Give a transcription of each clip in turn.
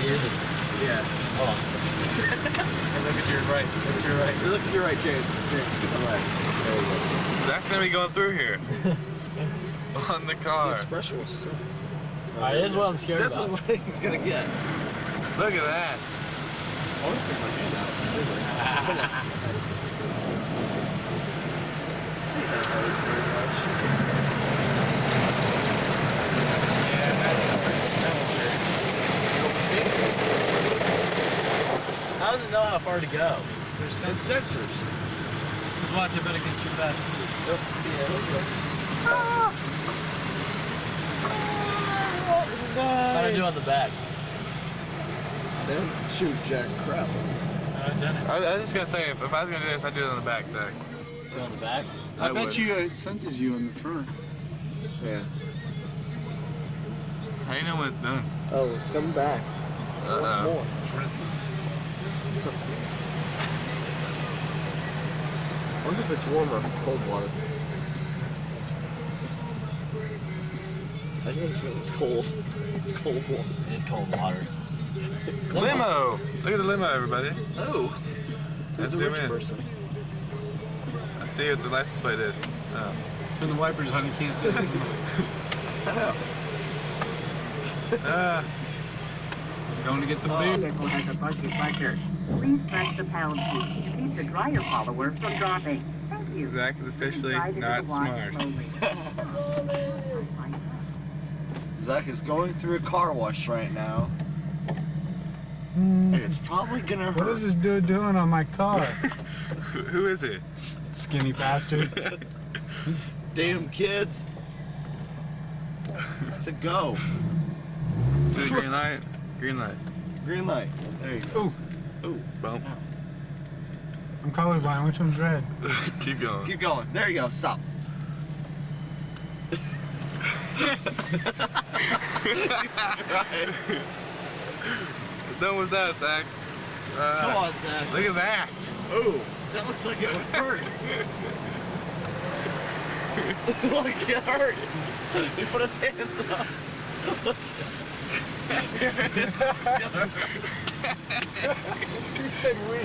is it? Yeah. Hold on. Look at your right. Look at your right. Look to your right, James. James, get the right. There you go. That's gonna be going through here. On the car. The expression was so... Alright, this is what I'm scared This about. is what he's gonna get. Look at that. I want to stick my hand out. Come on. Yeah, that one's great. It'll stink. How does it know how far to go? There's It's sensors. Just watch it, bet against your back. Yep. How do I do on the back? Don't shoot jack crap. I've done it. I was just gonna say, if I was gonna do this, I'd do it on the back, Zach. Do it on the back? I bet you it senses you in the front. Yeah. How do you know when it's done? Oh, it's coming back. Once more. I wonder if it's warm or cold water. I think it's cold. It's cold water. It is cold water. It's cold. Limo! Look at the limo, everybody. Oh. Who's Let's the zoom rich in. person? I see what the license plate is. Oh. Turn the wipers on, you can't see it. I know. Going to get some beer. Vehicle has a buggy buzzer. Please press the pound key to keep the dryer follower from dropping. Thank you. Zach is officially Drive into not the wash smart. slowly. Zach is going through a car wash right now. And it's probably gonna hurt. What is this dude doing on my car? Who is it? Skinny bastard. Damn kids. I said go. See the green light? Green light. Green light. There you go. Ooh, Ooh. Bump. I'm colorblind. Which one's red? Keep going. Keep going. There you go. Stop. What done was that, Zach? Come on, Zach. Look at that. Ooh, that looks like it would hurt. Look, it hurt. He put his hands up. He said we.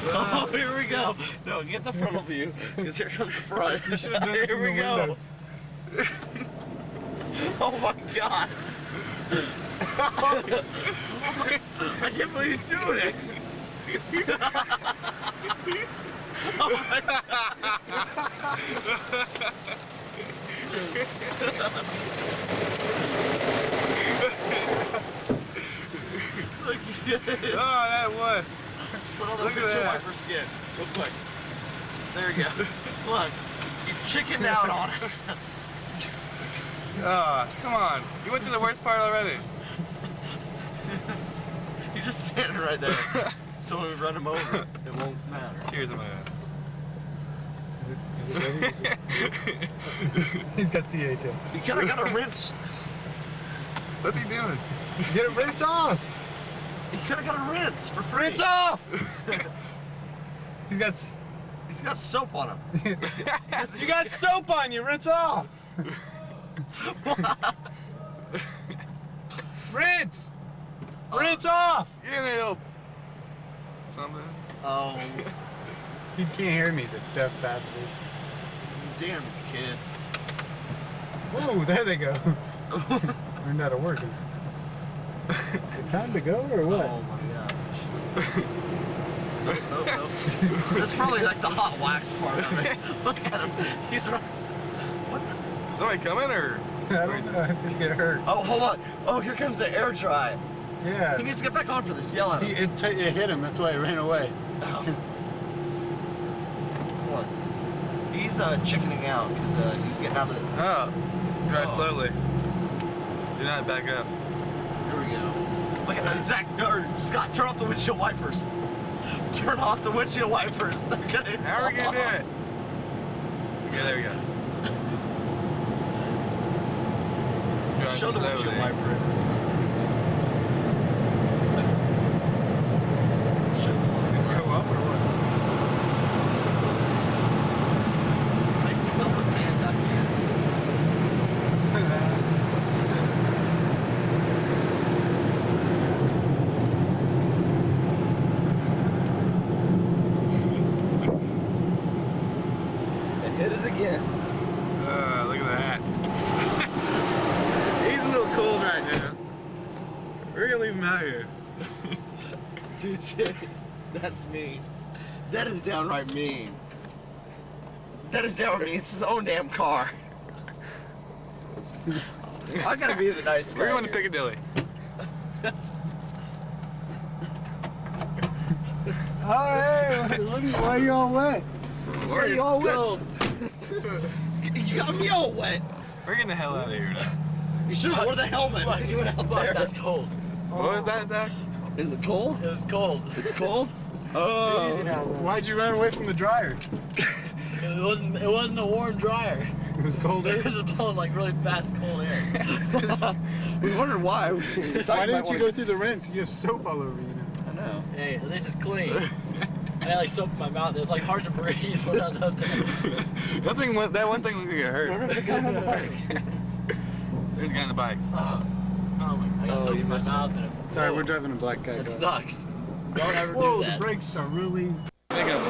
Oh, here we go. No, get the frontal view, because here comes the front. You should have done it Here from we the go. windows. Oh my god. I can't believe he's doing it. Oh my Look, he's getting it. Oh, that was. Put on the Look at windshield that. wiper skin. Real quick. There you go. Look, you chickened out on us. Oh, come on. You went to the worst part already. You're just standing right there. So when we run him over, it won't matter. Tears in my eyes. Is it ready? He's got THM. You kinda gotta rinse. What's he doing? Get it rinse off! You kinda gotta rinse for free. Rinse off! He's got soap on him. you got soap on you, rinse off! Rinse! Rinse off! Get in there, little something. Oh, He can't hear me, the deaf bastard. damn kid. Whoa, there they go. Learned how to work it. Is it time to go or what? Oh my gosh. Nope. That's probably like the hot wax part of it. Look at him. He's right. What the? Is somebody coming or? I don't know, I think it hurt. Oh, hold on. Oh, here comes the air dry. Yeah. He needs to get back on for this. Yell at him. It hit him, that's why he ran away. Oh. Come on. He's chickening out because he's getting out of the. Oh, drive Oh. slowly. Do not back up. Here we go. Look at Zach or Scott. Turn off the windshield wipers. Turn off the windshield wipers. They're gonna. How are we gonna do it? Okay, there we go. Drive Show the windshield slowly. wiper in this. Show the windshield wiper. Go up or what? I feel the fan back here. Dude, seriously, that's mean. That is downright mean. That is downright mean. It's his own damn car. I gotta be the nice guy. We're going to here. Piccadilly. Oh, hey, why are you all wet? Where are you all wet? You got me all wet. We're getting the hell out of here now. You should have wore the helmet when you went out there. That's cold. What was that, Zach? Is it cold? It was cold. It's cold? Oh. Why'd you run away from the dryer? It wasn't a warm dryer. It was cold It air. was blowing like really fast cold air. We wondered why. Why didn't you go through the rinse? You have soap all over you now. I know. Hey, at least it's clean. I had like soap in my mouth. It was like hard to breathe when I was up there. That one thing looked like it hurt. Remember the guy on the bike? There's a guy on the bike. Oh my! I got Oh, soap you in my missed it. mouth. And Sorry, we're driving a black guy. It guys. sucks. Don't ever Whoa, do the that. brakes are really. I think I'm